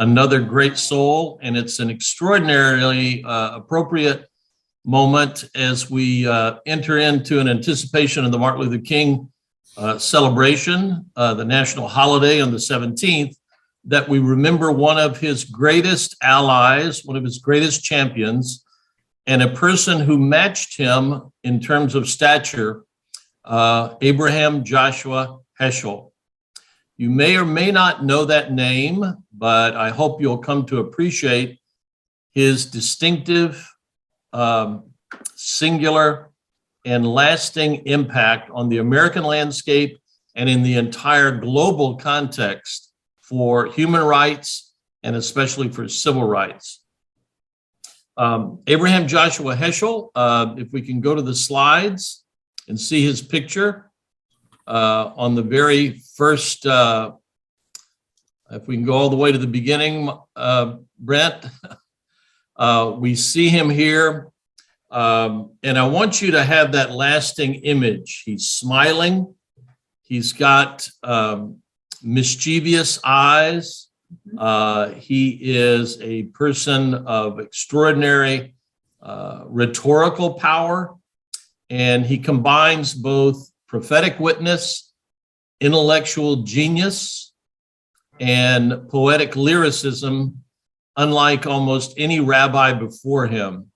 another great soul, and it's an extraordinarily appropriate moment as we enter into an anticipation of the Martin Luther King celebration, the national holiday on the 17th, that we remember one of his greatest allies, one of his greatest champions, and a person who matched him in terms of stature, Abraham Joshua Heschel. You may or may not know that name, but I hope you'll come to appreciate his distinctive, singular, and lasting impact on the American landscape and in the entire global context for human rights and especially for civil rights. Abraham Joshua Heschel, if we can go to the slides and see his picture on the very first, if we can go all the way to the beginning, Brent, we see him here. And I want you to have that lasting image. He's smiling. He's got mischievous eyes. He is a person of extraordinary rhetorical power, and he combines both prophetic witness, intellectual genius, and poetic lyricism, unlike almost any rabbi before him.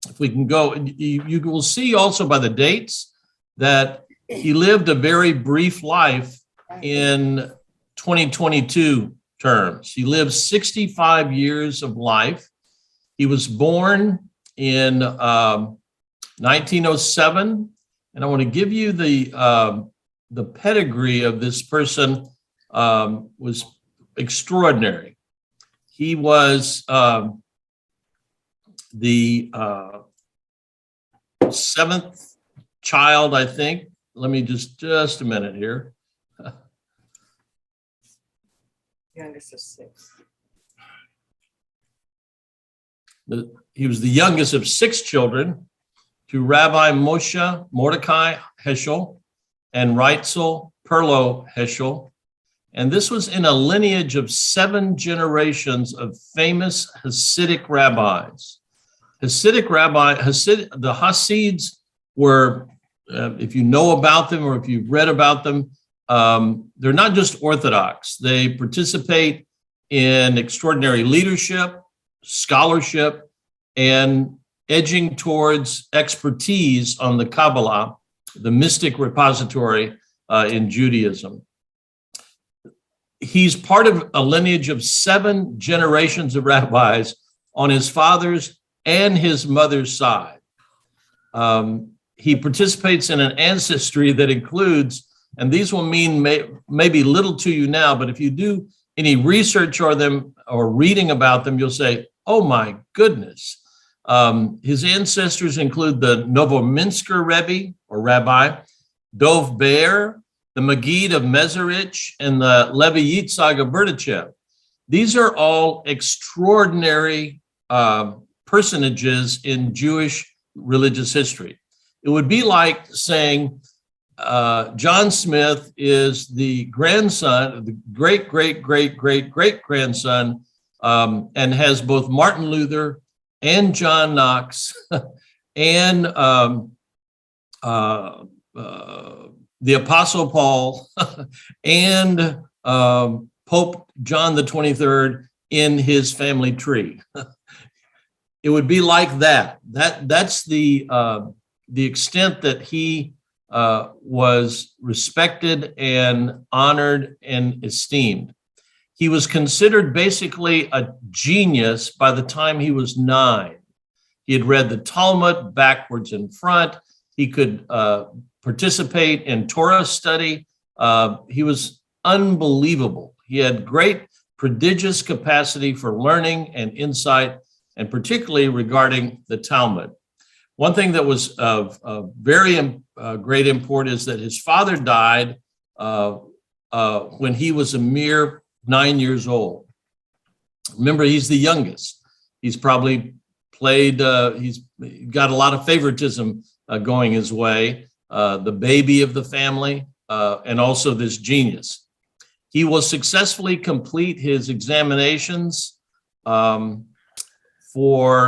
If we can go, you will see also by the dates that he lived a very brief life in 2022 terms. He lived 65 years of life. He was born in 1907, and I want to give you the pedigree of this person. Was extraordinary. He was the seventh child, I think. Let me just a minute here. Youngest of six. He was the youngest of six children to Rabbi Moshe Mordecai Heschel and Reitzel Perlo Heschel. And this was in a lineage of 7 generations of famous Hasidic rabbis. The Hasids were, if you know about them or if you've read about them, they're not just Orthodox. They participate in extraordinary leadership, scholarship, and edging towards expertise on the Kabbalah, the mystic repository in Judaism. He's part of a lineage of 7 generations of rabbis on his father's and his mother's side. He participates in an ancestry that includes, and these will mean maybe little to you now, but if you do any research or them or reading about them, you'll say, oh my goodness. His ancestors include the Novominsker Rebbe or Rabbi, Dov Ber, the Maggid of Mezerich, and the Levi Yitzhak of Berdichev. These are all extraordinary personages in Jewish religious history. It would be like saying John Smith is the grandson, the great-great-great-great-great-grandson, and has both Martin Luther and John Knox and the Apostle Paul and Pope John the 23rd in his family tree. It would be like that. That's the extent that he was respected and honored and esteemed. He was considered basically a genius by the time he was 9. He had read the Talmud backwards and front. He could participate in Torah study. He was unbelievable. He had great, prodigious capacity for learning and insight, and particularly regarding the Talmud. One thing that was of very great import is that his father died when he was a mere 9 years old. Remember, he's the youngest. He's probably played, he's got a lot of favoritism going his way, the baby of the family, and also this genius. He will successfully complete his examinations for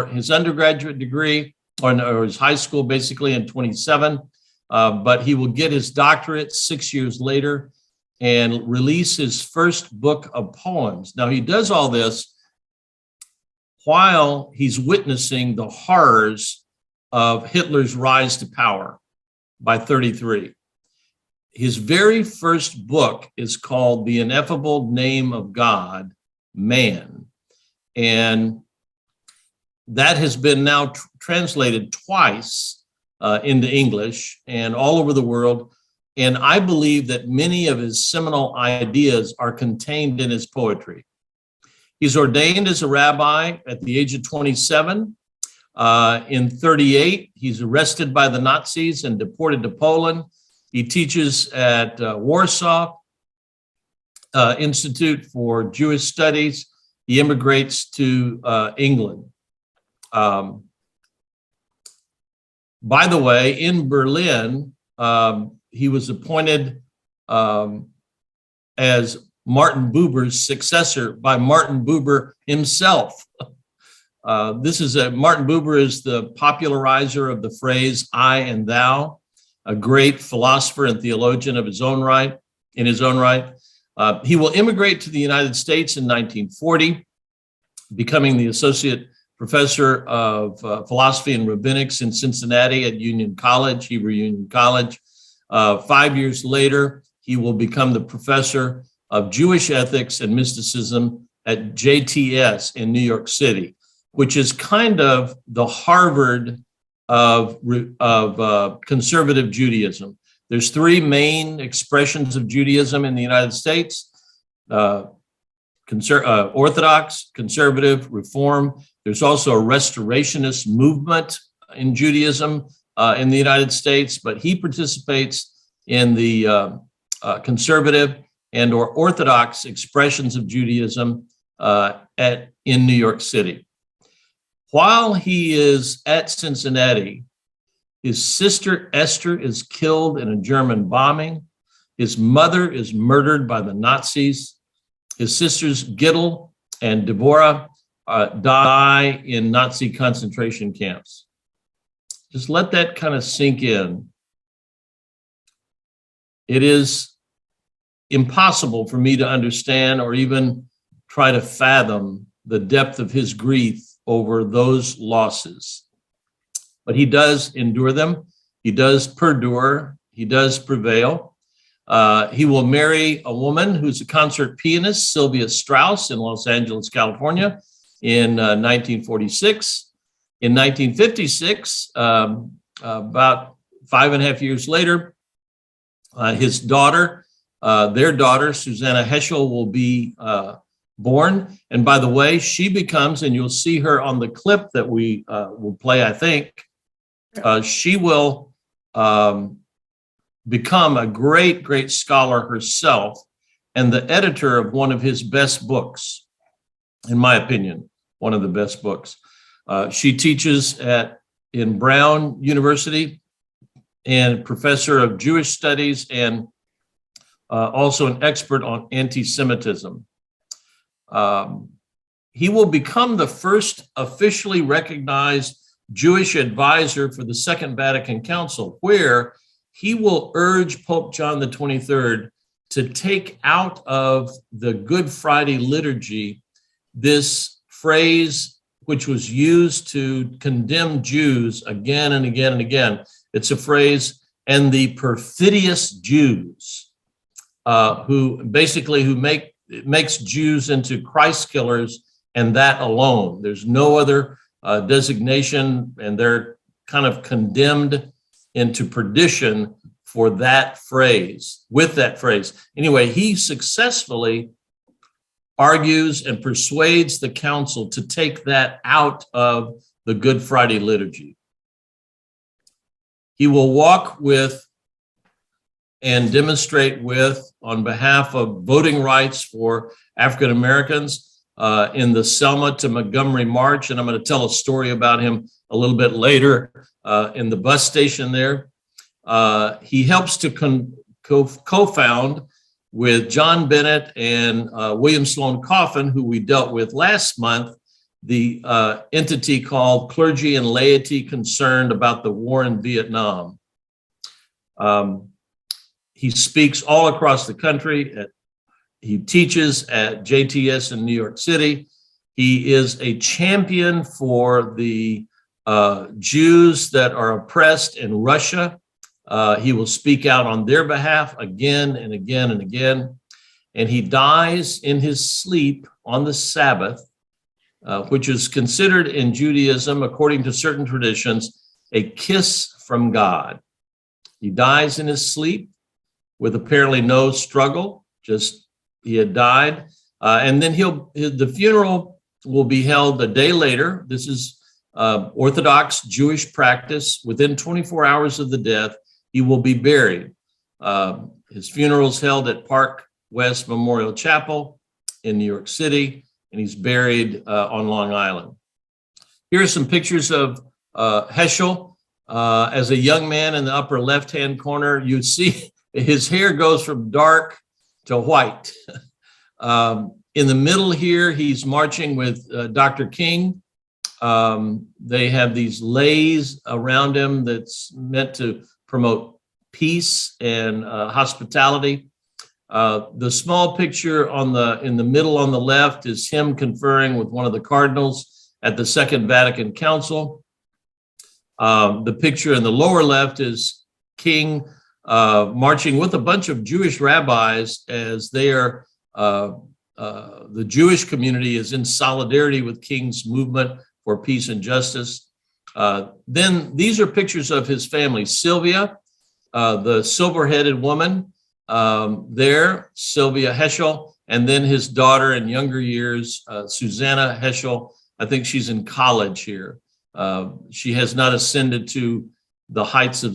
his undergraduate degree, or his high school, basically, in 27. But he will get his doctorate 6 years later and release his first book of poems. Now, he does all this while he's witnessing the horrors of Hitler's rise to power by 33. His very first book is called The Ineffable Name of God, Man. And that has been now translated twice into English and all over the world. And I believe that many of his seminal ideas are contained in his poetry. He's ordained as a rabbi at the age of 27. In 38, he's arrested by the Nazis and deported to Poland. He teaches at Warsaw Institute for Jewish Studies. He immigrates to England. By the way, in Berlin, he was appointed as Martin Buber's successor by Martin Buber himself. Martin Buber is the popularizer of the phrase "I and thou," a great philosopher and theologian of his own right. In his own right, he will immigrate to the United States in 1940, becoming the associate professor of philosophy and rabbinics in Cincinnati at Union College, Hebrew Union College. 5 years later, he will become the professor of Jewish ethics and mysticism at JTS in New York City, which is kind of the Harvard of conservative Judaism. There's three main expressions of Judaism in the United States: Orthodox, conservative, Reform. There's also a restorationist movement in Judaism in the United States, but he participates in the conservative and or Orthodox expressions of Judaism in New York City. While he is at Cincinnati, his sister Esther is killed in a German bombing. His mother is murdered by the Nazis. His sisters Gittel and Deborah die in Nazi concentration camps. Just let that kind of sink in. It is impossible for me to understand or even try to fathom the depth of his grief over those losses. But he does endure them. He does perdure. He does prevail. He will marry a woman who's a concert pianist, Sylvia Strauss, in Los Angeles, California, in 1946. In 1956, about 5.5 years later, his daughter, their daughter, Susanna Heschel, will be born. And by the way, she becomes, and you'll see her on the clip that we will play, I think, she will become a great, great scholar herself and the editor of one of his best books, in my opinion, one of the best books. She teaches in Brown University and professor of Jewish studies and also an expert on anti-Semitism. He will become the first officially recognized Jewish advisor for the Second Vatican Council, where he will urge Pope John the 23rd to take out of the Good Friday liturgy this phrase which was used to condemn Jews again and again and again. It's a phrase, "and the perfidious Jews," who makes Jews into Christ killers, and that alone. There's no other designation, and they're kind of condemned into perdition for that phrase, with that phrase. Anyway, he successfully argues and persuades the council to take that out of the Good Friday liturgy. He will walk with and demonstrate with, on behalf of voting rights for African Americans, in the Selma to Montgomery March. And I'm going to tell a story about him a little bit later in the bus station there. He helps to co-found with John Bennett and William Sloane Coffin, who we dealt with last month, the entity called Clergy and Laity Concerned About the War in Vietnam. He speaks all across the country. He teaches at JTS in New York City. He is a champion for the Jews that are oppressed in Russia. He will speak out on their behalf again and again and again. And he dies in his sleep on the Sabbath, which is considered in Judaism, according to certain traditions, a kiss from God. He dies in his sleep with apparently no struggle, just he had died. And then the funeral will be held a day later. This is Orthodox Jewish practice. Within 24 hours of the death, he will be buried. His funeral is held at Park West Memorial Chapel in New York City, and he's buried on Long Island. Here are some pictures of Heschel as a young man in the upper left-hand corner. You see his hair goes from dark to white. In the middle here, he's marching with Dr. King. They have these leis around him that's meant to promote peace and hospitality. The small picture in the middle on the left is him conferring with one of the cardinals at the Second Vatican Council. The picture in the lower left is King marching with a bunch of Jewish rabbis as they are, the Jewish community is in solidarity with King's movement for peace and justice. Then these are pictures of his family. Sylvia, the silver-headed woman there, Sylvia Heschel, and then his daughter in younger years, Susanna Heschel. I think she's in college here. She has not ascended to the heights of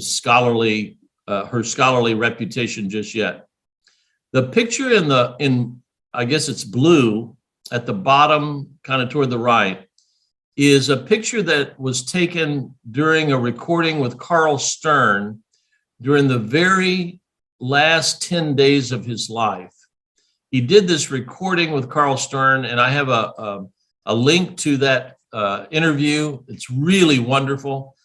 her scholarly reputation just yet. The picture in I guess it's blue at the bottom, kind of toward the right, is a picture that was taken during a recording with Carl Stern during the very last 10 days of his life. He did this recording with Carl Stern, and I have a link to that interview. It's really wonderful.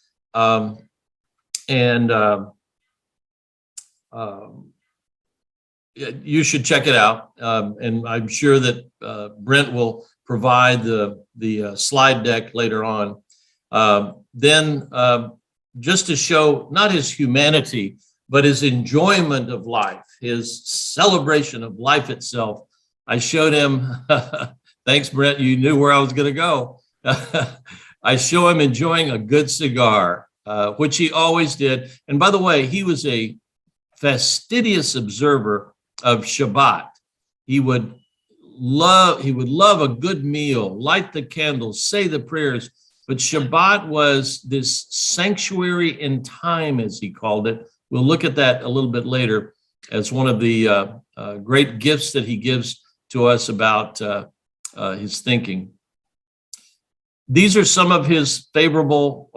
You should check it out. And I'm sure that Brent will provide the slide deck later on. Then just to show not his humanity, but his enjoyment of life, his celebration of life itself, I showed him, thanks, Brent, you knew where I was going to go. I show him enjoying a good cigar, which he always did. And by the way, he was a fastidious observer of Shabbat. He would love a good meal, light the candles, say the prayers. But Shabbat was this sanctuary in time, as he called it. We'll look at that a little bit later as one of the great gifts that he gives to us about his thinking. These are some of his memorable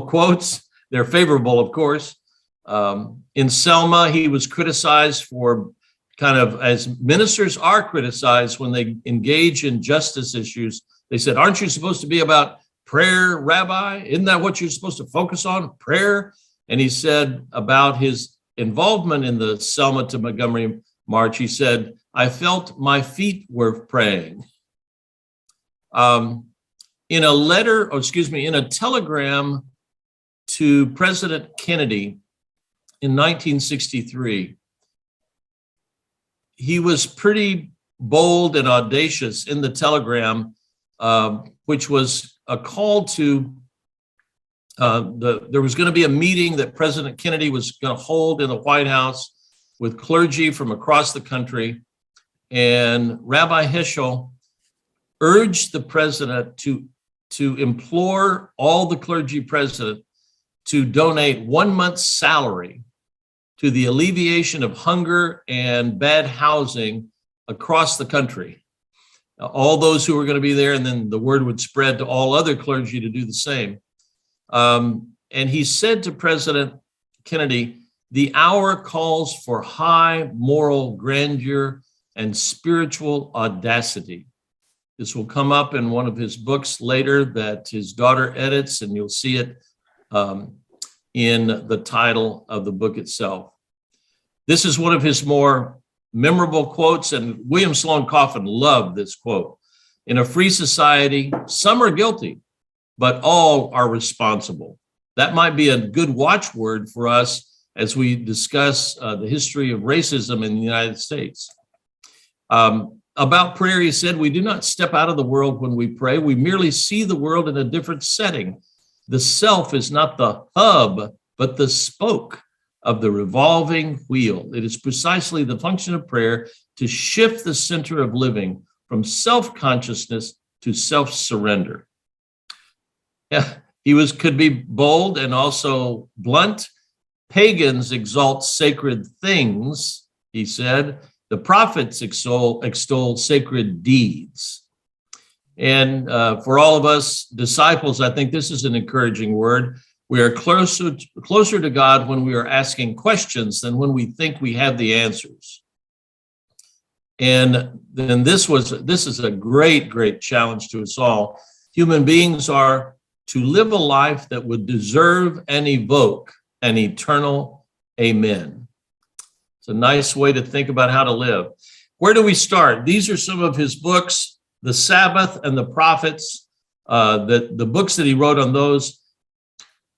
quotes. They're favorable, of course. In Selma, he was criticized for kind of, as ministers are criticized when they engage in justice issues. They said, aren't you supposed to be about prayer, Rabbi? Isn't that what you're supposed to focus on, prayer? And he said about his involvement in the Selma to Montgomery March, he said, I felt my feet were praying. In a telegram to President Kennedy in 1963, he was pretty bold and audacious in the telegram, which was a call to, there was going to be a meeting that President Kennedy was going to hold in the White House with clergy from across the country. And Rabbi Heschel urged the president to implore all the clergy present to donate 1 month's salary to the alleviation of hunger and bad housing across the country. All those who were going to be there, and then the word would spread to all other clergy to do the same. And he said to President Kennedy, The hour calls for high moral grandeur and spiritual audacity. This will come up in one of his books later that his daughter edits, and you'll see it in the title of the book itself. This is one of his more memorable quotes, and William Sloane Coffin loved this quote. In a free society, some are guilty, but all are responsible. That might be a good watchword for us as we discuss the history of racism in the United States. About prayer, he said, we do not step out of the world when we pray. We merely see the world in a different setting. The self is not the hub, but the spoke of the revolving wheel. It is precisely the function of prayer to shift the center of living from self-consciousness to self-surrender. Yeah, he could be bold and also blunt. Pagans exalt sacred things, he said. The prophets extol sacred deeds. And for all of us disciples, I think this is an encouraging word. We are closer to God when we are asking questions than when we think we have the answers. And then this is a great, great challenge to us all. Human beings are to live a life that would deserve and evoke an eternal amen. It's a nice way to think about how to live. Where do we start? These are some of his books, The Sabbath and the Prophets. The books that he wrote on those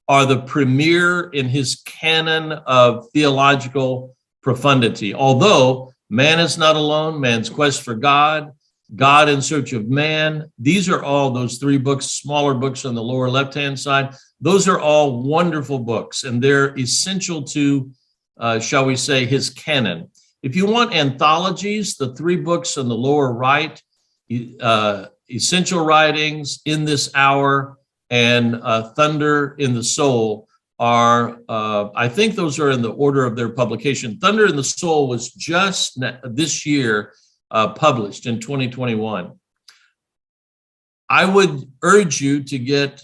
are the premier in his canon of theological profundity. Although Man is Not Alone, Man's Quest for God, God in Search of Man, these are all those three books, smaller books on the lower left-hand side. Those are all wonderful books, and they're essential to, shall we say, his canon. If you want anthologies, the three books on the lower right, Essential Writings, In This Hour, and Thunder in the Soul are, I think those are in the order of their publication. Thunder in the Soul was just this year published in 2021. I would urge you to get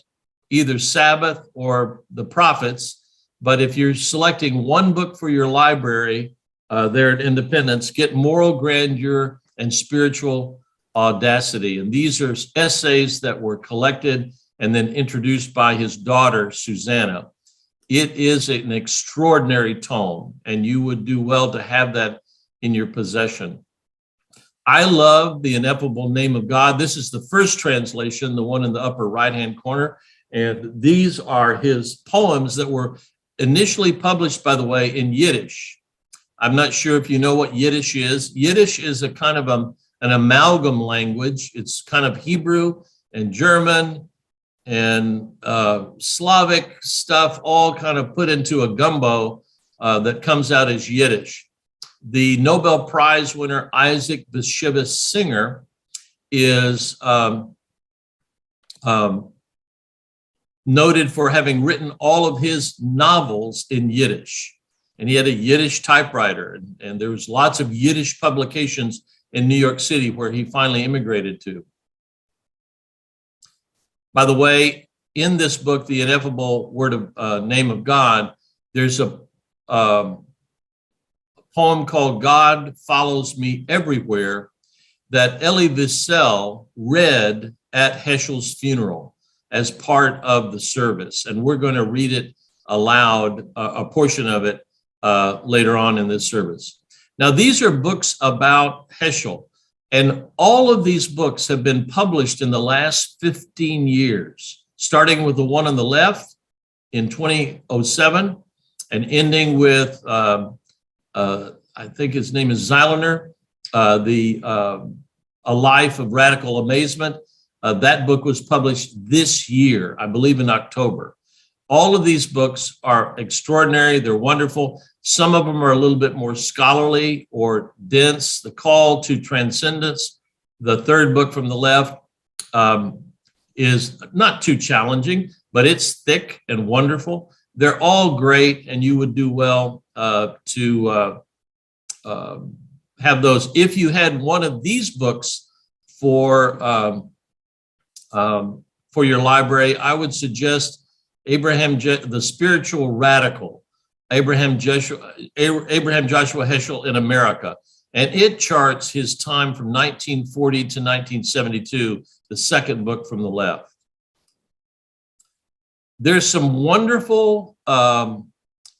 either Sabbath or the Prophets, but if you're selecting one book for your library there at Independence, get Moral Grandeur and Spiritual Audacity. And these are essays that were collected and then introduced by his daughter, Susanna. It is an extraordinary tome, and you would do well to have that in your possession. I love The Ineffable Name of God. This is the first translation, the one in the upper right-hand corner. And these are his poems that were initially published, by the way, in Yiddish. I'm not sure if you know what Yiddish is. Yiddish is a kind of an amalgam language. It's kind of Hebrew and German and Slavic stuff, all kind of put into a gumbo that comes out as Yiddish. The Nobel Prize winner Isaac Bashevis Singer is noted for having written all of his novels in Yiddish. And he had a Yiddish typewriter, and there was lots of Yiddish publications in New York City where he finally immigrated to. By the way, in this book, The Ineffable Name of God, there's a poem called God Follows Me Everywhere that Elie Wiesel read at Heschel's funeral as part of the service. And we're going to read it aloud, a portion of it, later on in this service. Now, these are books about Heschel, and all of these books have been published in the last 15 years, starting with the one on the left in 2007 and ending with, I think his name is Zeilner, A Life of Radical Amazement. That book was published this year, I believe in October. All of these books are extraordinary. They're wonderful. Some of them are a little bit more scholarly or dense. The Call to Transcendence, the third book from the left, is not too challenging, but it's thick and wonderful. They're all great, and you would do well to have those. If you had one of these books for your library, I would suggest Abraham, the Spiritual Radical Abraham Joshua Heschel in America. And it charts his time from 1940 to 1972, the second book from the left. There's some wonderful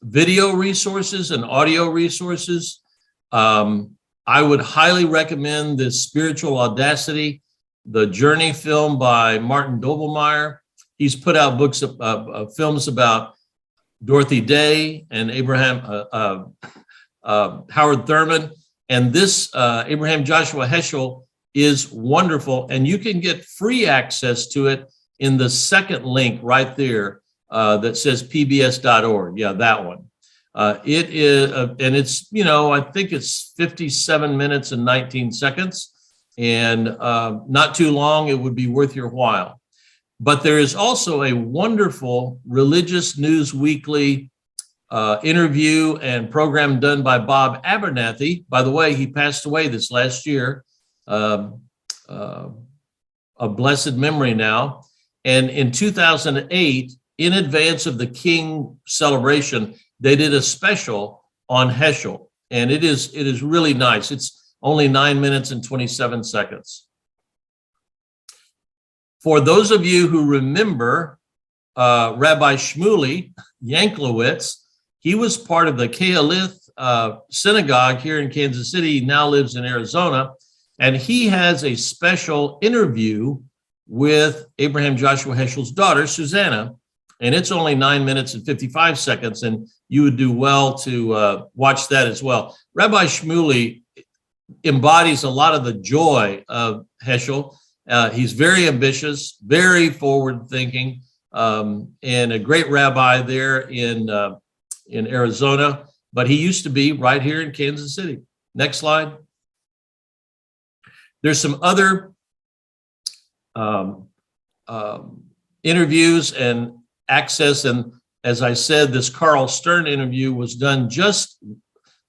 video resources and audio resources. I would highly recommend this Spiritual Audacity, the Journey film by Martin Doblmeier. He's put out books of films about Dorothy Day and Howard Thurman. And this Abraham Joshua Heschel is wonderful. And you can get free access to it in the second link right there that says pbs.org. Yeah, that one. It is, and it's, I think it's 57 minutes and 19 seconds and not too long. It would be worth your while. But there is also a wonderful Religious News Weekly interview and program done by Bob Abernathy. By the way, he passed away this last year, of blessed memory now. And in 2008, in advance of the King celebration, they did a special on Heschel, and it is really nice. It's only 9 minutes and 27 seconds. For those of you who remember Rabbi Shmuley Yanklowitz, he was part of the Kehalith synagogue here in Kansas City. He now lives in Arizona, and he has a special interview with Abraham Joshua Heschel's daughter, Susanna, and it's only 9 minutes and 55 seconds, and you would do well to watch that as well. Rabbi Shmuley embodies a lot of the joy of Heschel. He's very ambitious, very forward-thinking, and a great rabbi there in Arizona, but he used to be right here in Kansas City. Next slide. There's some other interviews and access, and as I said, this Carl Stern interview was done just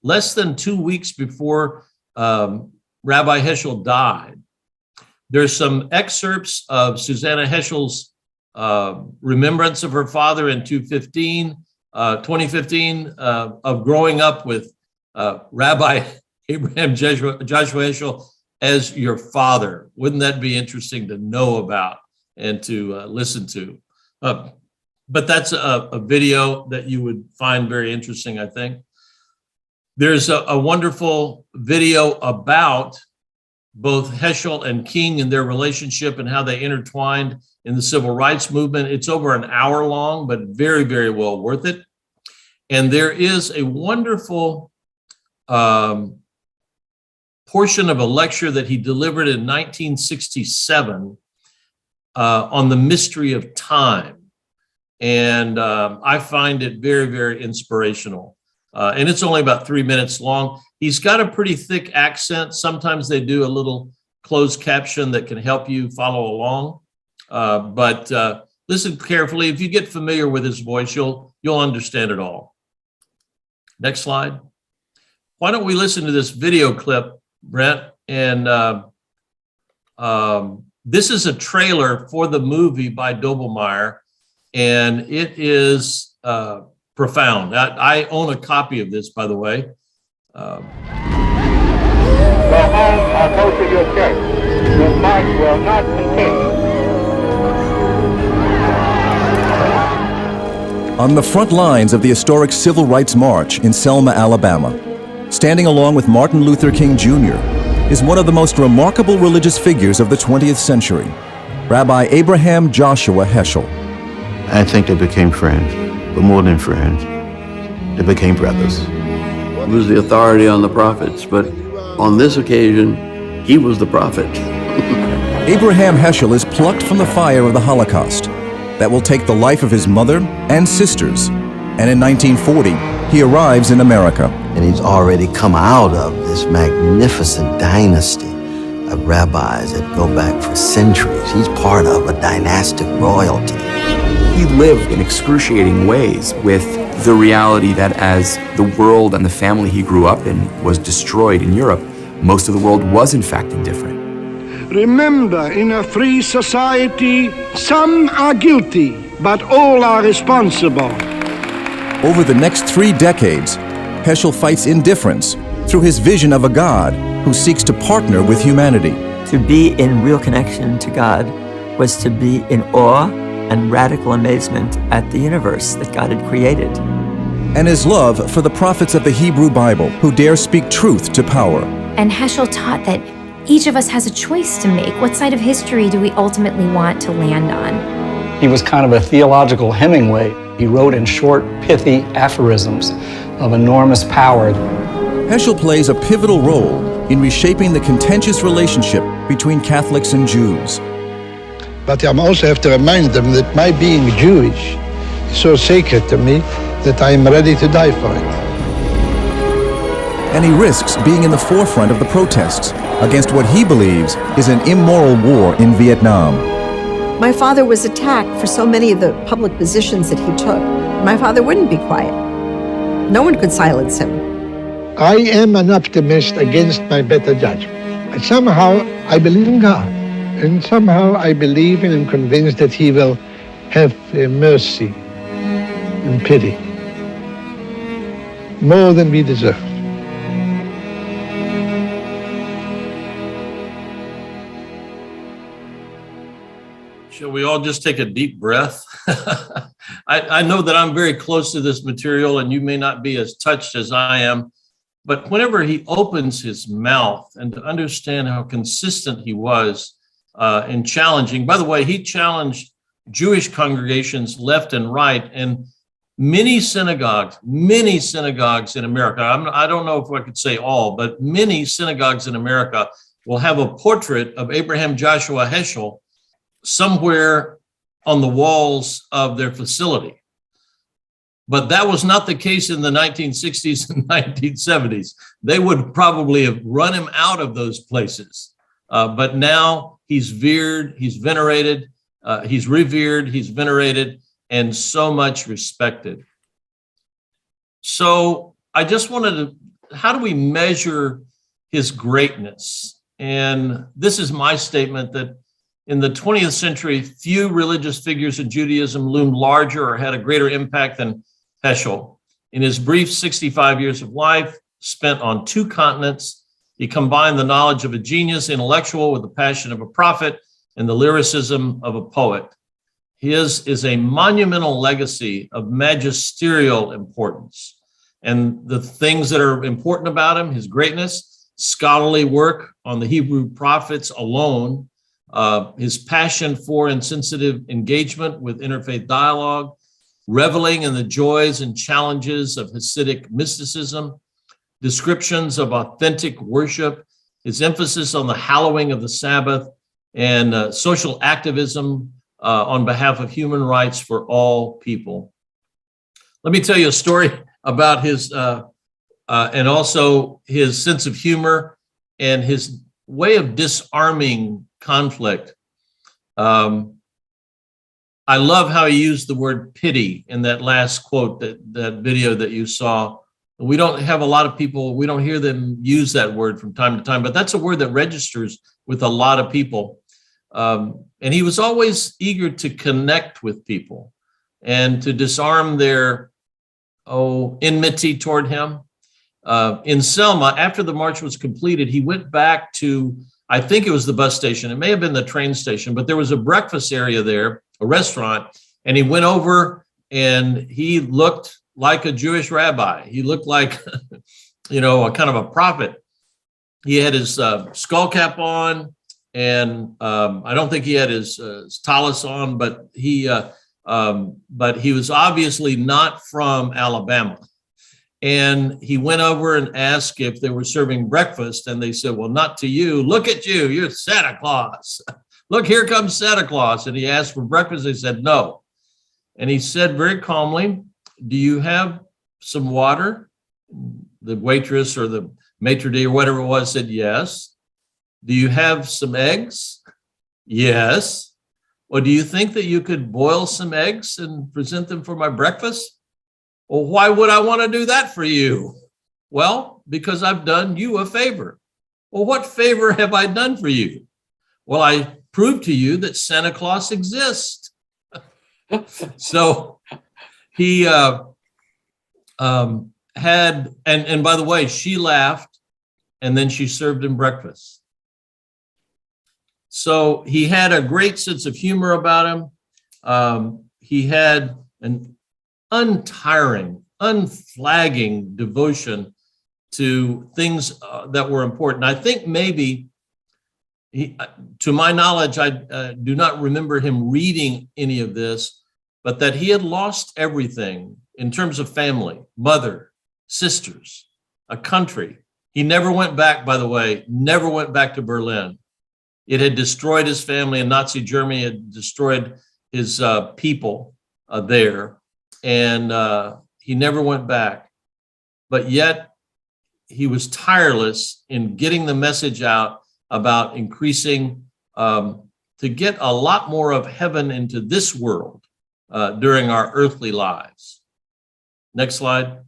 less than 2 weeks before Rabbi Heschel died. There's some excerpts of Susanna Heschel's remembrance of her father in 2015, of growing up with Rabbi Abraham Joshua Heschel as your father. Wouldn't that be interesting to know about and to listen to? But that's a video that you would find very interesting, I think. There's a wonderful video about both Heschel and King and their relationship and how they intertwined in the civil rights movement. It's over an hour long, but very, very well worth it. And there is a wonderful portion of a lecture that he delivered in 1967 on the mystery of time. And I find it very, very inspirational. And it's only about 3 minutes long. He's got a pretty thick accent. Sometimes they do a little closed caption that can help you follow along. But listen carefully. If you get familiar with his voice, you'll understand it all. Next slide. Why don't we listen to this video clip, Brent? And this is a trailer for the movie by Doblmeier, and it is profound. I own a copy of this, by the way. Go home or go to your church. Your march will not continue. On the front lines of the historic Civil Rights March in Selma, Alabama, standing along with Martin Luther King Jr., is one of the most remarkable religious figures of the 20th century, Rabbi Abraham Joshua Heschel. I think they became friends, but more than friends, they became brothers. He was the authority on the prophets, but on this occasion, he was the prophet. Abraham Heschel is plucked from the fire of the Holocaust that will take the life of his mother and sisters, and in 1940, he arrives in America. And he's already come out of this magnificent dynasty of rabbis that go back for centuries. He's part of a dynastic royalty. He lived in excruciating ways with the reality that as the world and the family he grew up in was destroyed in Europe, most of the world was in fact indifferent. Remember, in a free society, some are guilty, but all are responsible. Over the next 3 decades, Heschel fights indifference through his vision of a God who seeks to partner with humanity. To be in real connection to God was to be in awe and radical amazement at the universe that God had created. And his love for the prophets of the Hebrew Bible who dare speak truth to power. And Heschel taught that each of us has a choice to make. What side of history do we ultimately want to land on? He was kind of a theological Hemingway. He wrote in short, pithy aphorisms of enormous power. Heschel plays a pivotal role in reshaping the contentious relationship between Catholics and Jews. But I also have to remind them that my being Jewish is so sacred to me that I am ready to die for it. And he risks being in the forefront of the protests against what he believes is an immoral war in Vietnam. My father was attacked for so many of the public positions that he took. My father wouldn't be quiet. No one could silence him. I am an optimist against my better judgment. Somehow I believe in God, and somehow I believe and am convinced that He will have mercy and pity, more than we deserve. Shall we all just take a deep breath? I know that I'm very close to this material and you may not be as touched as I am, but whenever he opens his mouth and to understand how consistent he was in challenging, by the way, he challenged Jewish congregations left and right, and many synagogues in America, I don't know if I could say all, but many synagogues in America will have a portrait of Abraham Joshua Heschel somewhere on the walls of their facility. But that was not the case in the 1960s and 1970s. They would probably have run him out of those places. But now he's revered, he's venerated, and so much respected. So I just wanted to, how do we measure his greatness? And this is my statement that in the 20th century, few religious figures in Judaism loomed larger or had a greater impact than Heschel. In his brief 65 years of life spent on 2 continents, he combined the knowledge of a genius intellectual with the passion of a prophet and the lyricism of a poet. His is a monumental legacy of magisterial importance. And the things that are important about him, his greatness, scholarly work on the Hebrew prophets alone, his passion for and sensitive engagement with interfaith dialogue, reveling in the joys and challenges of Hasidic mysticism, descriptions of authentic worship, his emphasis on the hallowing of the Sabbath, and social activism on behalf of human rights for all people. Let me tell you a story about his, and also his sense of humor and his way of disarming conflict. I love how he used the word pity in that last quote, that video that you saw. We don't have a lot of people, we don't hear them use that word from time to time, but that's a word that registers with a lot of people. And he was always eager to connect with people and to disarm their enmity toward him. In Selma, after the march was completed, he went back to, I think it was the bus station, it may have been the train station, but there was a breakfast area there, a restaurant, and he went over and he looked like a Jewish rabbi. He looked like, a kind of a prophet. He had his skull cap on, and I don't think he had his tallis on, but he was obviously not from Alabama. And he went over and asked if they were serving breakfast, and they said, "Well, not to you. Look at you. You're Santa Claus. Look, here comes Santa Claus." And he asked for breakfast. They said, "No." And he said very calmly, "Do you have some water?" The waitress or the maitre d' or whatever it was said, "Yes." "Do you have some eggs?" "Yes." "Well, do you think that you could boil some eggs and present them for my breakfast?" "Well, why would I want to do that for you?" "Well, because I've done you a favor." "Well, what favor have I done for you?" "Well, I proved to you that Santa Claus exists." So he had, and by the way, she laughed and then she served him breakfast. So he had a great sense of humor about him. He had an untiring, unflagging devotion to things that were important. I think maybe, to my knowledge, I do not remember him reading any of this, but that he had lost everything in terms of family, mother, sisters, a country. He never went back, by the way, never went back to Berlin. It had destroyed his family, and Nazi Germany had destroyed his people there, and he never went back. But yet, he was tireless in getting the message out about increasing, to get a lot more of heaven into this world during our earthly lives. Next slide.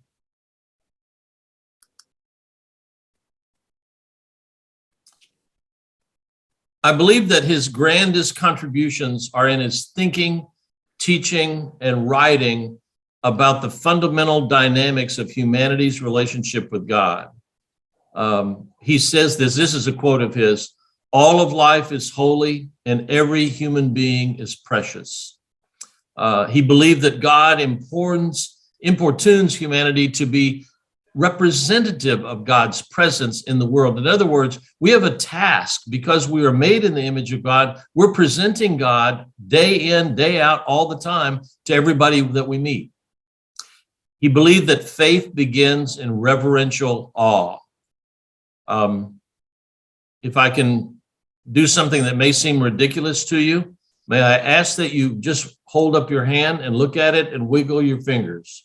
I believe that his grandest contributions are in his thinking, teaching, and writing about the fundamental dynamics of humanity's relationship with God. He says this is a quote of his: "All of life is holy and every human being is precious." He believed that God importunes humanity to be representative of God's presence in the world. In other words, we have a task because we are made in the image of God. We're presenting God day in, day out, all the time to everybody that we meet. He believed that faith begins in reverential awe. If I can do something that may seem ridiculous to you, may I ask that you just hold up your hand and look at it and wiggle your fingers.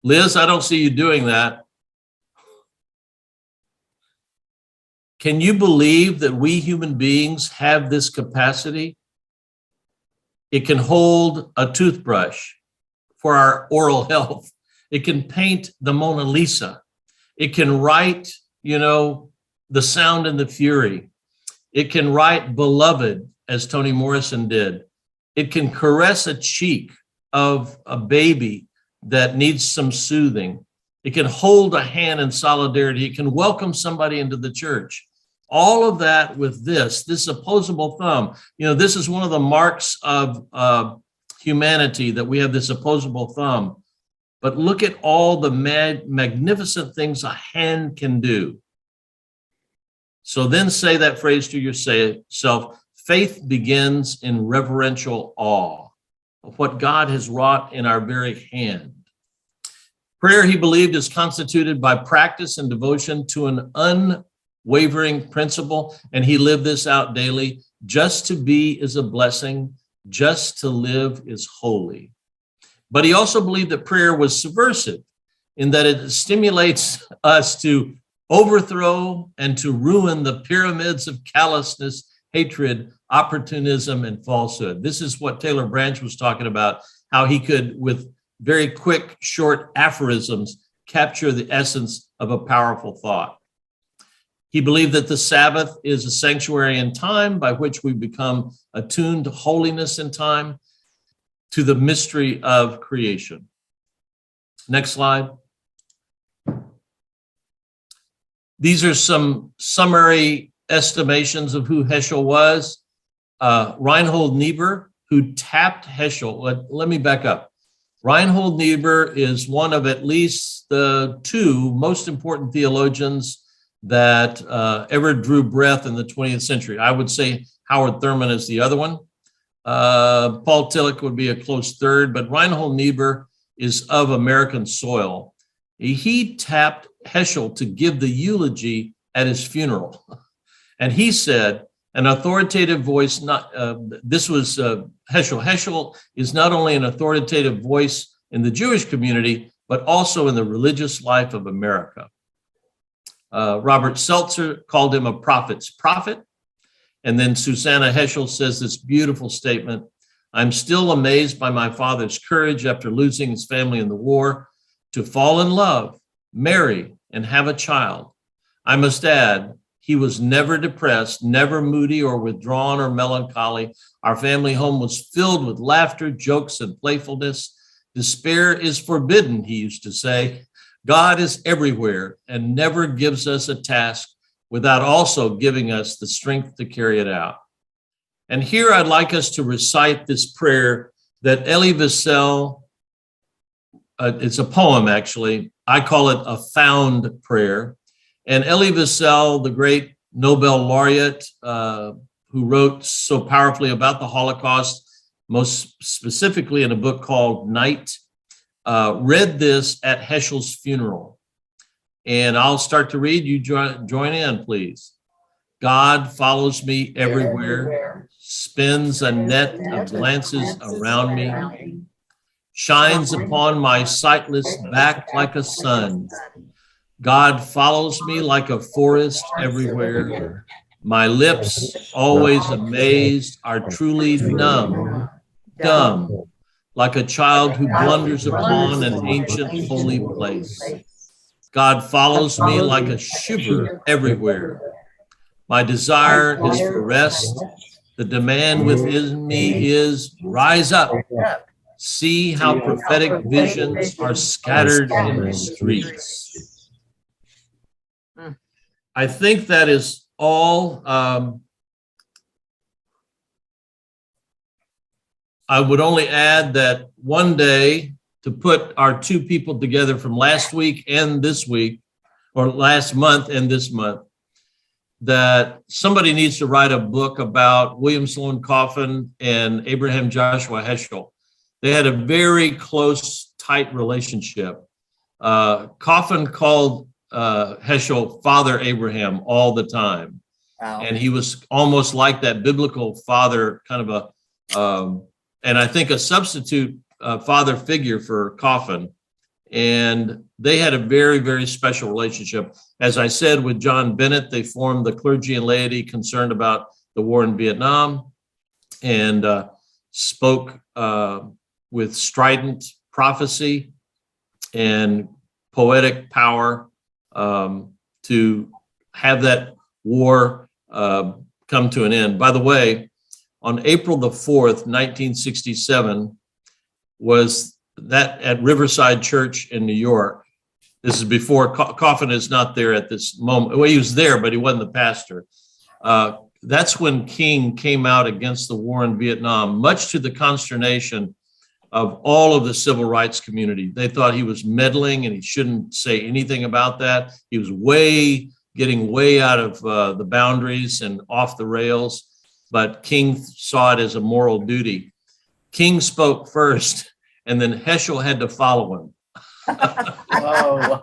Liz, I don't see you doing that. Can you believe that we human beings have this capacity? It can hold a toothbrush for our oral health. It can paint the Mona Lisa. It can write, The Sound and the Fury. It can write Beloved, as Toni Morrison did. It can caress a cheek of a baby that needs some soothing. It can hold a hand in solidarity. It can welcome somebody into the church. All of that with this opposable thumb. This is one of the marks of humanity, that we have this opposable thumb. But look at all the magnificent things a hand can do. So then say that phrase to yourself: faith begins in reverential awe of what God has wrought in our very hand. Prayer, he believed, is constituted by practice and devotion to an unwavering principle, and he lived this out daily. Just to be is a blessing, just to live is holy. But he also believed that prayer was subversive, in that it stimulates us to overthrow and to ruin the pyramids of callousness, hatred, opportunism, and falsehood. This is what Taylor Branch was talking about, how he could, with very quick, short aphorisms, capture the essence of a powerful thought. He believed that the Sabbath is a sanctuary in time by which we become attuned to holiness in time, to the mystery of creation. Next slide. These are some summary estimations of who Heschel was. Reinhold Niebuhr, who tapped Heschel. Let me back up. Reinhold Niebuhr is one of at least the two most important theologians that ever drew breath in the 20th century. I would say Howard Thurman is the other one. Paul Tillich would be a close third, but Reinhold Niebuhr is of American soil. He tapped Heschel to give the eulogy at his funeral. And he said, an authoritative voice, this was Heschel. Heschel is not only an authoritative voice in the Jewish community, but also in the religious life of America. Robert Seltzer called him a prophet's prophet. And then Susanna Heschel says this beautiful statement: "I'm still amazed by my father's courage after losing his family in the war to fall in love, marry, and have a child. I must add, he was never depressed, never moody or withdrawn or melancholy. Our family home was filled with laughter, jokes, and playfulness. Despair is forbidden, he used to say. God is everywhere and never gives us a task without also giving us the strength to carry it out. And here I'd like us to recite this prayer that Elie Wiesel, it's a poem actually, I call it a found prayer. And Elie Wiesel, the great Nobel laureate who wrote so powerfully about the Holocaust, most specifically in a book called Night, read this at Heschel's funeral. And I'll start to read, you join in, please. God follows me everywhere, spins a net of glances around me, shines upon my sightless back like a sun. God follows me like a forest everywhere. My lips, always amazed, are truly numb, dumb, like a child who blunders upon an ancient holy place. God follows me like a shiver everywhere. My desire is for rest. The demand within me is rise up. See how prophetic visions are scattered in the streets. I think that is all. I would only add that one day, to put our two people together from last week and this week, or last month and this month, that somebody needs to write a book about William Sloane Coffin and Abraham Joshua Heschel. They had a very close, tight relationship. Coffin called Heschel Father Abraham all the time. Wow. And he was almost like that biblical father, kind of a, and I think a substitute father figure for Coffin. And they had a very, very special relationship. As I said, with John Bennett, they formed the Clergy and Laity Concerned About the War in Vietnam, and spoke with strident prophecy and poetic power to have that war come to an end. By the way, on April the 4th, 1967, was that at Riverside Church in New York. This is before Coffin is not there at this moment. Well, he was there, but he wasn't the pastor. That's when King came out against the war in Vietnam, much to the consternation of all of the civil rights community. They thought he was meddling and he shouldn't say anything about that. He was getting way out of the boundaries and off the rails, but King saw it as a moral duty. King spoke first, and then Heschel had to follow him. Whoa.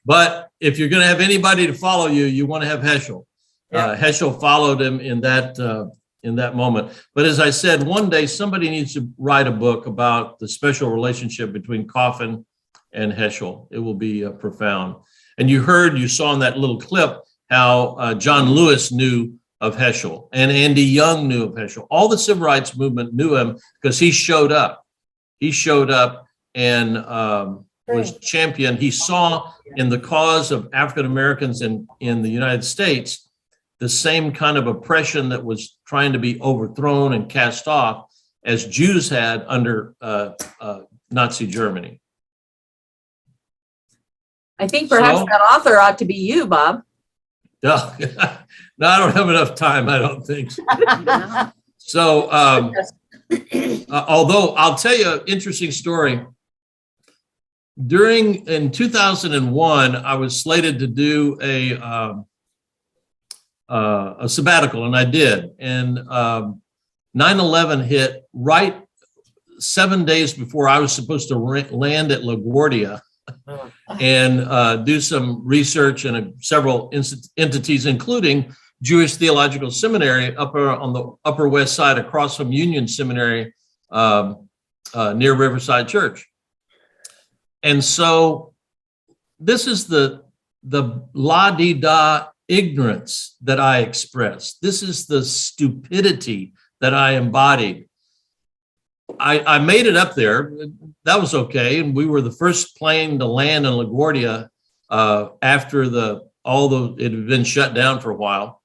But if you're going to have anybody to follow you, you want to have Heschel. Yeah. Heschel followed him in that moment. But as I said, one day somebody needs to write a book about the special relationship between Coffin and Heschel. It will be profound. And you saw in that little clip how John Lewis knew of Heschel, and Andy Young knew of Heschel. All the civil rights movement knew him because he showed up. He showed up and was championed. He saw in the cause of African Americans in the United States the same kind of oppression that was trying to be overthrown and cast off as Jews had under Nazi Germany. I think perhaps that author ought to be you, Bob. No, no, I don't have enough time, I don't think. So, although I'll tell you an interesting story. In 2001, I was slated to do a sabbatical, and I did. And 9/11 hit right 7 days before I was supposed to land at LaGuardia and do some research in several entities, including Jewish Theological Seminary up on the Upper West Side across from Union Seminary near Riverside Church. And so this is the la-di-da ignorance that I expressed. This is the stupidity that I embodied. I made it up there. That was okay. And we were the first plane to land in LaGuardia after it had been shut down for a while.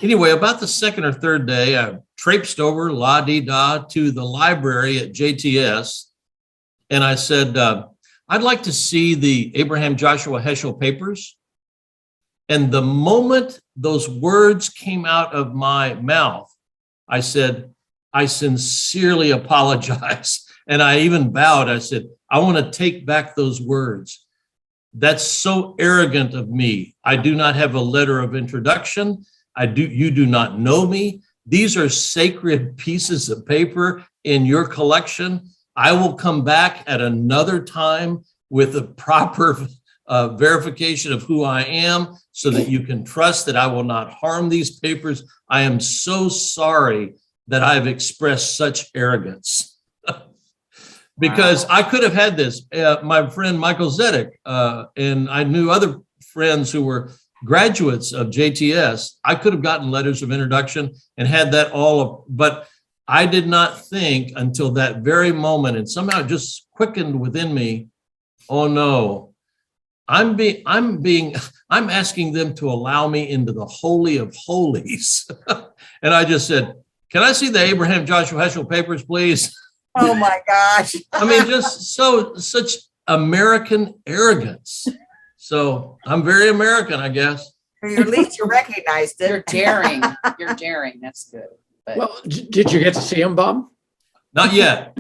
Anyway, about the second or third day, I traipsed over la-di-da to the library at JTS. and I said, I'd like to see the Abraham Joshua Heschel papers. And the moment those words came out of my mouth, I said, I sincerely apologize. And I even bowed. I said, I want to take back those words. That's so arrogant of me. I do not have a letter of introduction. You do not know me. These are sacred pieces of paper in your collection. I will come back at another time with a proper verification of who I am so that you can trust that I will not harm these papers. I am so sorry that I've expressed such arrogance. Because I could have had this. My friend Michael Zedek, and I knew other friends who were graduates of JTS. I could have gotten letters of introduction and had that all, but I did not think until that very moment, and somehow it just quickened within me, oh no, I'm asking them to allow me into the Holy of Holies. And I just said, can I see the Abraham Joshua Heschel papers, please? Oh my gosh. I mean, just such American arrogance. So I'm very American, I guess. Or at least you recognized it. You're daring. You're daring. That's good. But Well, did you get to see him, Bob? Not yet,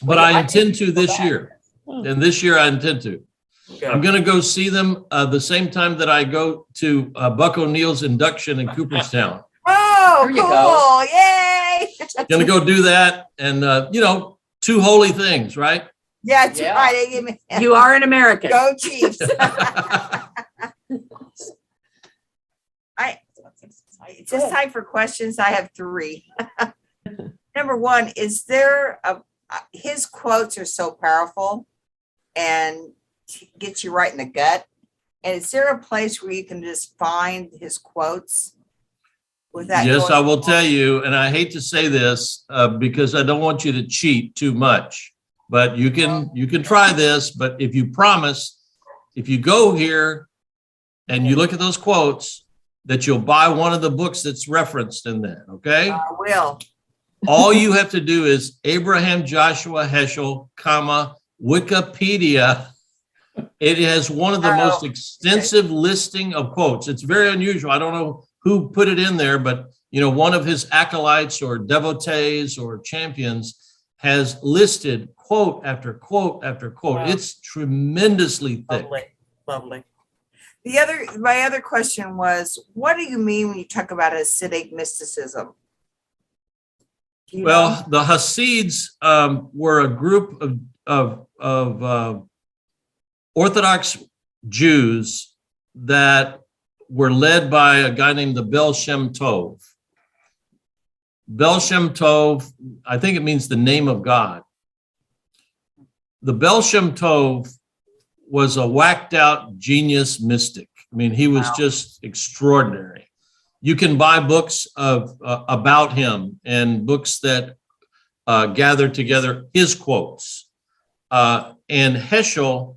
but I intend to this year. And this year I intend to. I'm going to go see them the same time that I go to Buck O'Neill's induction in Cooperstown. Oh, There you cool. go. Yay. Going to go do that. And, two holy things, right? Yeah, that's Yeah. right. They give me- You are an American. Go Chiefs. It's just time for questions. I have 3. Number 1, is there his quotes are so powerful and get you right in the gut. And is there a place where you can just find his quotes without? Yes, going- I will tell you, and I hate to say this because I don't want you to cheat too much, but you can try this. But if you promise, if you go here and you look at those quotes, that you'll buy one of the books that's referenced in that, okay? I will. All you have to do is Abraham Joshua Heschel, comma, Wikipedia. It has one of the most extensive listing of quotes. It's very unusual. I don't know who put it in there, but one of his acolytes or devotees or champions has listed quote after quote after quote. Wow. It's tremendously thick. Lovely. My other question was, what do you mean when you talk about Hasidic mysticism? Do you know? Well, the Hasids were a group of Orthodox Jews that were led by a guy named the Bel Shem Tov. Bel Shem Tov, I think it means the name of God. The Bel Shem Tov was a whacked out genius mystic. I mean, he was just extraordinary. You can buy books about him and books that gather together his quotes. And Heschel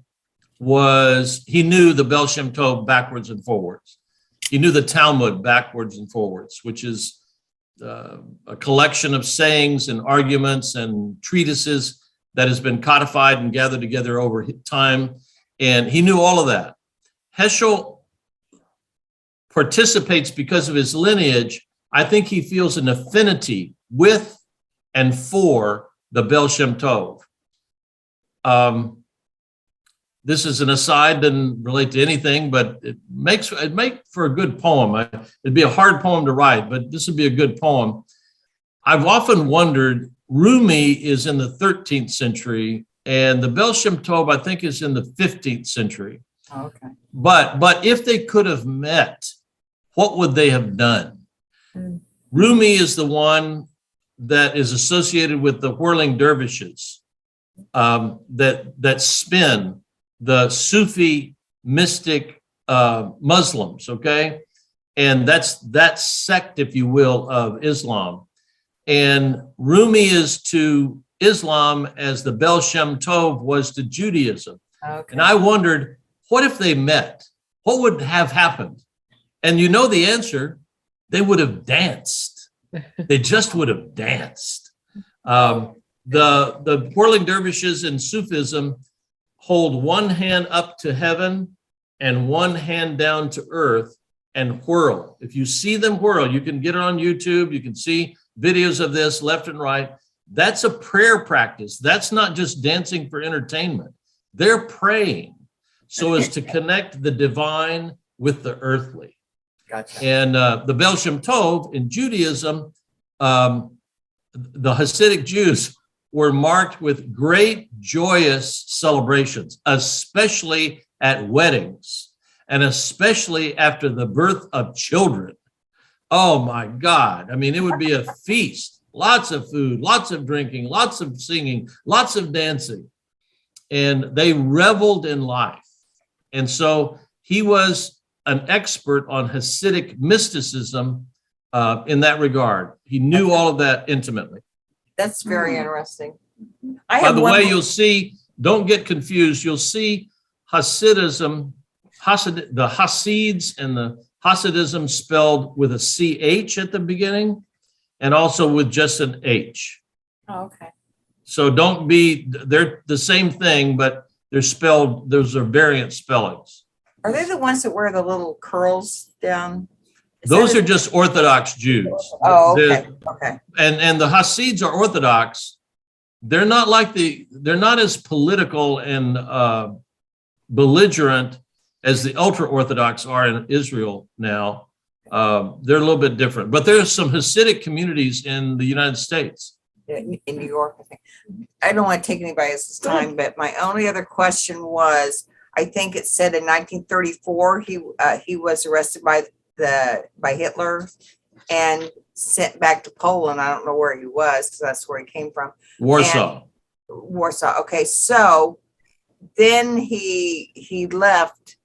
he knew the Bel Shem Tov backwards and forwards. He knew the Talmud backwards and forwards, which is a collection of sayings and arguments and treatises that has been codified and gathered together over time. And he knew all of that. Heschel participates because of his lineage. I think he feels an affinity with and for the Bel Shem Tov. This is an aside, doesn't relate to anything, but it makes for a good poem. It'd be a hard poem to write, but this would be a good poem. I've often wondered, Rumi is in the 13th century, and the Bel Shem Tov, I think, is in the 15th century. Okay. But if they could have met, what would they have done? Rumi is the one that is associated with the whirling dervishes that spin the Sufi mystic Muslims, okay? And that's that sect, if you will, of Islam. And Rumi is to Islam as the Bel Shem Tov was to Judaism. Okay. And I wondered, what if they met? What would have happened? And you know the answer, they would have danced. They just would have danced. The whirling dervishes in Sufism hold one hand up to heaven and one hand down to earth and whirl. If you see them whirl, you can get it on YouTube. You can see videos of this left and right. That's a prayer practice. That's not just dancing for entertainment. They're praying so as to connect the divine with the earthly. Gotcha. And the Bel Shem Tov in Judaism, the Hasidic Jews were marked with great joyous celebrations, especially at weddings and especially after the birth of children. Oh my God. I mean, it would be a feast, lots of food, lots of drinking, lots of singing, lots of dancing. And they reveled in life. And so he was an expert on Hasidic mysticism in that regard. He knew all of that intimately. That's very interesting. By the way, you'll see, don't get confused, you'll see Hasidism, the Hasids and the Hasidism spelled with a CH at the beginning and also with just an H. Oh, okay. So don't be, they're the same thing, but they're spelled, those are variant spellings. Are they the ones that wear the little curls down? Those are just Orthodox Jews. Oh, okay. Okay. And the Hasids are Orthodox. They're not like they're not as political and belligerent as the ultra Orthodox are in Israel now. They're a little bit different, but there's some Hasidic communities in the United States. In New York, I think. I don't want to take anybody else's time, but my only other question was, I think it said in 1934 he was arrested by Hitler and sent back to Poland. I don't know where he was because that's where he came from. Warsaw. Warsaw. Okay, so then he left.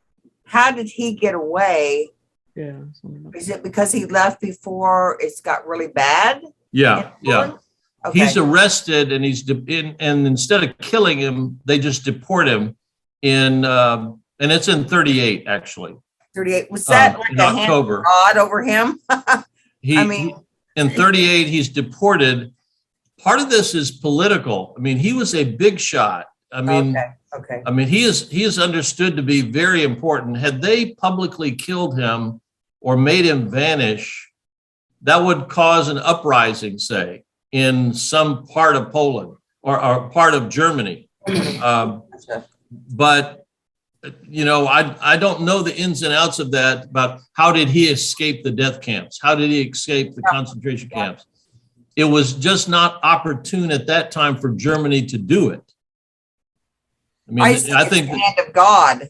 How did he get away? Yeah. Is it because he left before it's got really bad? Yeah, yeah. Okay. He's arrested and and instead of killing him, they just deport him in and it's in 38 actually. 38. Was that like in a October. hand of God over him? In 38, he's deported. Part of this is political. I mean, he was a big shot. I mean, okay. I mean, he is understood to be very important. Had they publicly killed him or made him vanish, that would cause an uprising, say, in some part of Poland or part of Germany. But you know, I don't know the ins and outs of that, about how did he escape the death camps? How did he escape the concentration camps? It was just not opportune at that time for Germany to do it. I mean, I think the hand of God.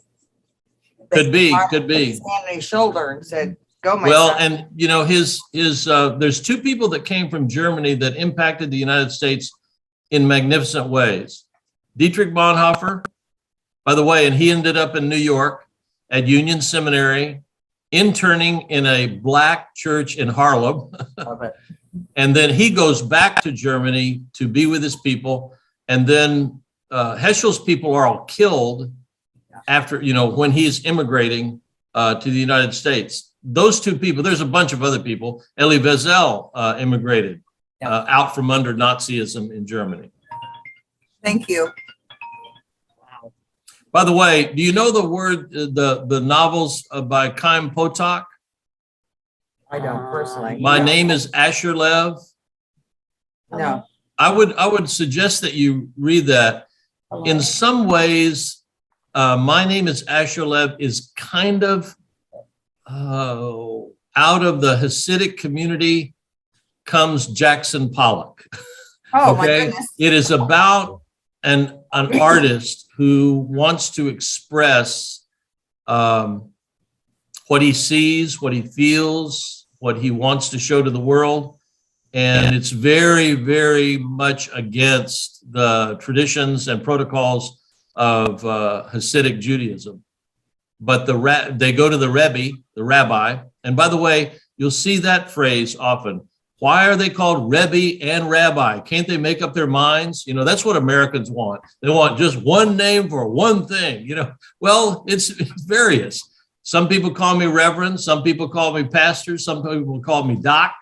Could be. His hand on his shoulder and said, "Go, my well, son." and you know, there's two people that came from Germany that impacted the United States in magnificent ways. Dietrich Bonhoeffer, by the way, and he ended up in New York at Union Seminary, interning in a Black church in Harlem. And then he goes back to Germany to be with his people. And then Heschel's people are all killed after, you know, when he's immigrating to the United States. Those two people, there's a bunch of other people. Elie Wiesel immigrated out from under Nazism in Germany. Thank you. By the way, do you know the word, the novels by Chaim Potok? I don't personally. My name is Asher Lev. No. I would suggest that you read that. In some ways, My Name is Asher Lev is kind of out of the Hasidic community comes Jackson Pollock. Oh, my goodness. It is about an artist who wants to express what he sees, what he feels, what he wants to show to the world. And it's very, very much against the traditions and protocols of Hasidic Judaism. But they go to the Rebbe, the rabbi. And by the way, you'll see that phrase often. Why are they called Rebbe and Rabbi? Can't they make up their minds? You know, that's what Americans want. They want just one name for one thing, you know. Well, it's various. Some people call me Reverend. Some people call me Pastor. Some people call me Doc.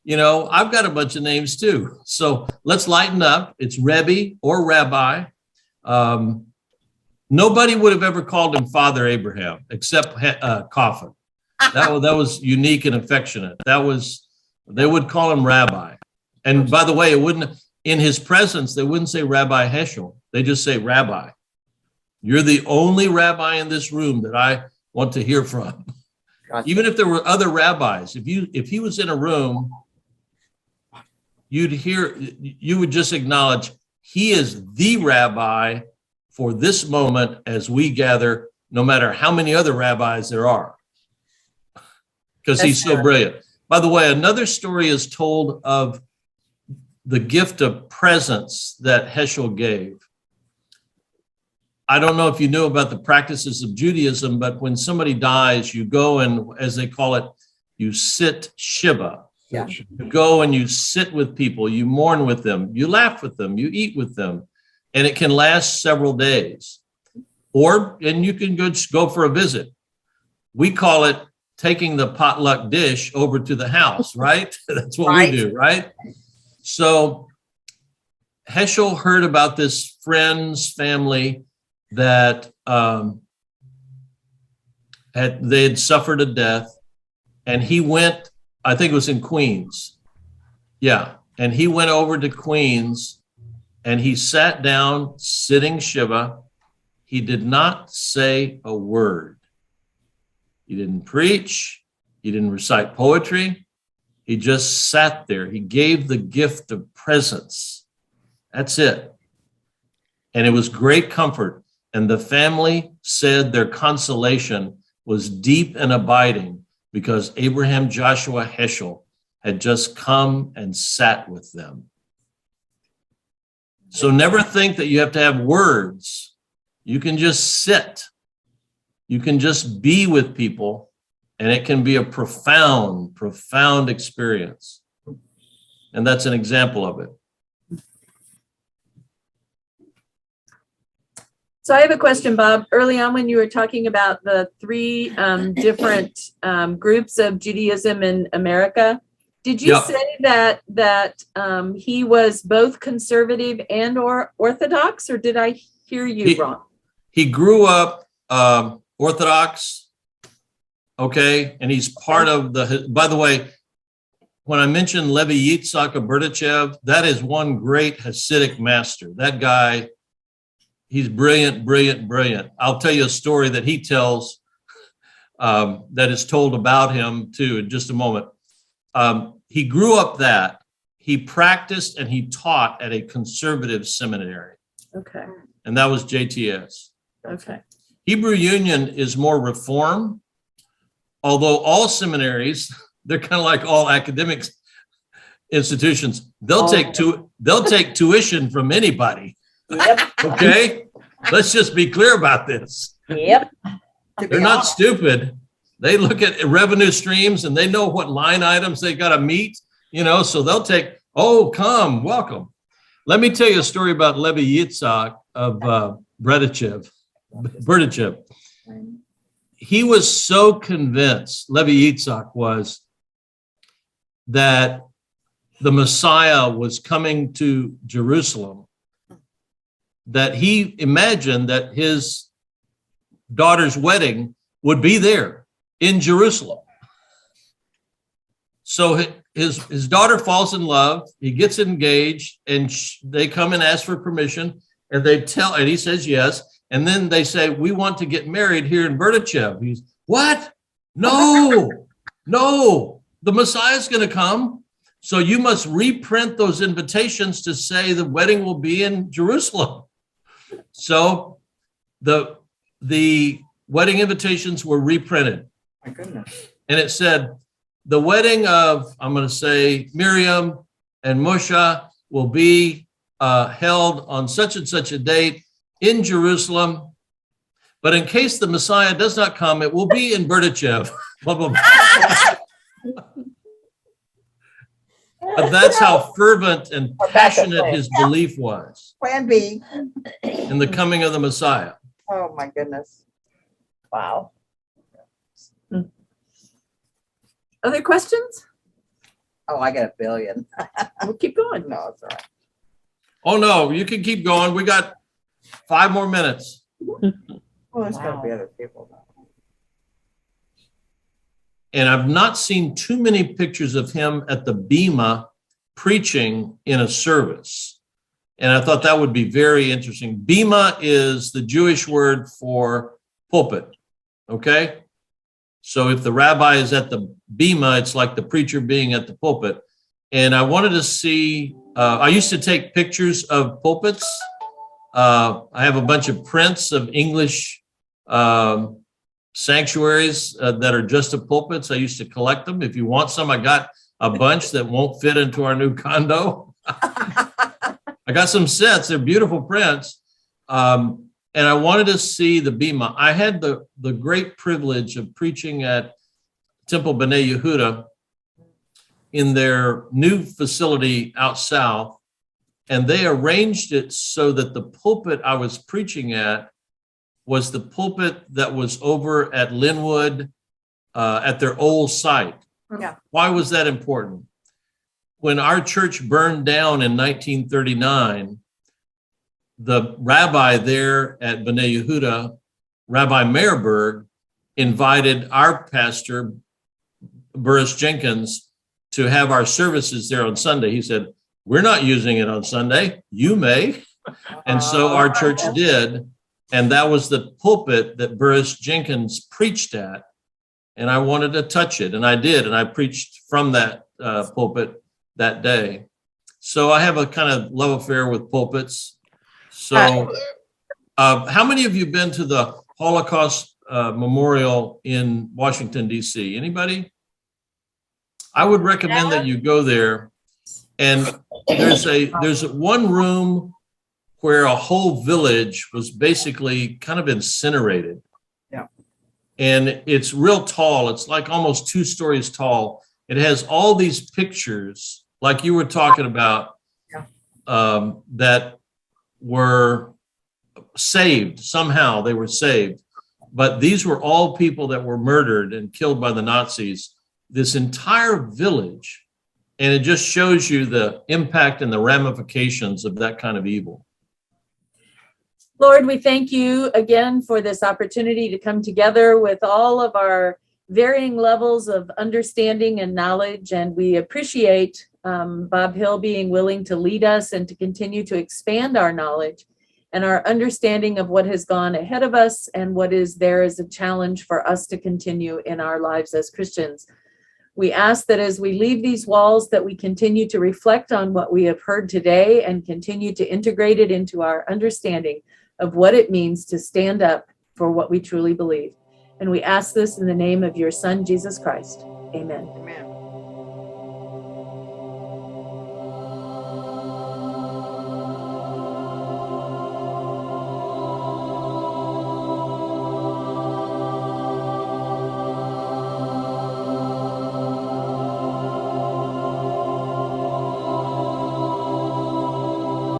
You know, I've got a bunch of names too. So let's lighten up. It's Rebbe or Rabbi. Nobody would have ever called him Father Abraham except Coffin. That was unique and affectionate. They would call him Rabbi. And by the way, it wouldn't, in his presence, they wouldn't say Rabbi Heschel. They just say Rabbi. You're the only rabbi in this room that I want to hear from. Gotcha. Even if there were other rabbis, if he was in a room, you would just acknowledge he is the rabbi for this moment as we gather, no matter how many other rabbis there are, because he's so brilliant. By the way, another story is told of the gift of presence that Heschel gave. I don't know if you knew about the practices of Judaism, but when somebody dies, you go and, as they call it, you sit Shiva. Yeah. You go and you sit with people, you mourn with them, you laugh with them, you eat with them, and it can last several days. And you can go for a visit. We call it taking the potluck dish over to the house, right? That's what we do, right? So Heschel heard about this friend's family that they had suffered a death, and he went, I think it was in Queens. Yeah. And he went over to Queens and he sat down sitting Shiva. He did not say a word. He didn't preach. He didn't recite poetry. He just sat there. He gave the gift of presence. That's it. And it was great comfort. And the family said their consolation was deep and abiding because Abraham Joshua Heschel had just come and sat with them. So never think that you have to have words. You can just sit. You can just be with people, and it can be a profound, profound experience. And that's an example of it. So I have a question, Bob. Early on when you were talking about the three different groups of Judaism in America, did you say that he was both conservative and or Orthodox, or did I hear you wrong? He grew up Orthodox, okay, and he's part of the, by the way, when I mentioned Levi Yitzhak of Berdichev, that is one great Hasidic master. That guy, he's brilliant, brilliant, brilliant. I'll tell you a story that he tells that is told about him too in just a moment. He grew up that. He practiced and he taught at a conservative seminary. Okay. And that was JTS. Okay. Hebrew Union is more reform, although all seminaries, they're kind of like all academic institutions. They'll take tuition from anybody. Yep. Okay, let's just be clear about this. Yep. They're not stupid. They look at revenue streams and they know what line items they got to meet, so they'll take, come, welcome. Let me tell you a story about Levi Yitzhak of Berdichev. He was so convinced, Levi Yitzhak was, that the Messiah was coming to Jerusalem, that he imagined that his daughter's wedding would be there in Jerusalem. So his daughter falls in love, he gets engaged, and they come and ask for permission, and and he says yes, and then they say, we want to get married here in Berdichev. He's, what? No, the Messiah's going to come. So you must reprint those invitations to say the wedding will be in Jerusalem. So the wedding invitations were reprinted. My goodness. And it said, the wedding of, I'm going to say, Miriam and Moshe will be held on such and such a date in Jerusalem. But in case the Messiah does not come, it will be in Berdichev. Blah, blah, blah. But that's how fervent and passionate his belief was. Plan B. In the coming of the Messiah. Oh, my goodness. Wow. Other questions? Oh, I got a billion. We'll keep going. No, it's all right. Oh, no, you can keep going. We got 5 more minutes. Well, there's gotta be other people though. And I've not seen too many pictures of him at the Bema preaching in a service. And I thought that would be very interesting. Bema is the Jewish word for pulpit, okay? So if the rabbi is at the Bema, it's like the preacher being at the pulpit. And I wanted to see, I used to take pictures of pulpits. I have a bunch of prints of English sanctuaries that are just a pulpits. I used to collect them. If you want some, I got a bunch that won't fit into our new condo. I got some sets. They're beautiful prints. And I wanted to see the Bema. I had the great privilege of preaching at Temple B'nai Yehuda in their new facility out south. And they arranged it so that the pulpit I was preaching at was the pulpit that was over at Linwood at their old site. Yeah. Why was that important? When our church burned down in 1939, the rabbi there at B'nai Yehuda, Rabbi Meyerberg, invited our pastor, Burris Jenkins, to have our services there on Sunday. He said, "We're not using it on Sunday. You may." And so our church did. And that was the pulpit that Burris Jenkins preached at. And I wanted to touch it. And I did. And I preached from that pulpit that day. So I have a kind of love affair with pulpits. So how many of you been to the Holocaust Memorial in Washington, D.C.? Anybody? I would recommend that you go there. And there's one room where a whole village was basically kind of incinerated. Yeah. And it's real tall. It's like almost 2 stories tall. It has all these pictures, like you were talking about, that were saved. Somehow they were saved. But these were all people that were murdered and killed by the Nazis. This entire village. And it just shows you the impact and the ramifications of that kind of evil. Lord, we thank you again for this opportunity to come together with all of our varying levels of understanding and knowledge. And we appreciate Bob Hill being willing to lead us and to continue to expand our knowledge and our understanding of what has gone ahead of us and what is there as a challenge for us to continue in our lives as Christians. We ask that as we leave these walls, that we continue to reflect on what we have heard today and continue to integrate it into our understanding of what it means to stand up for what we truly believe. And we ask this in the name of your Son, Jesus Christ. Amen. Amen.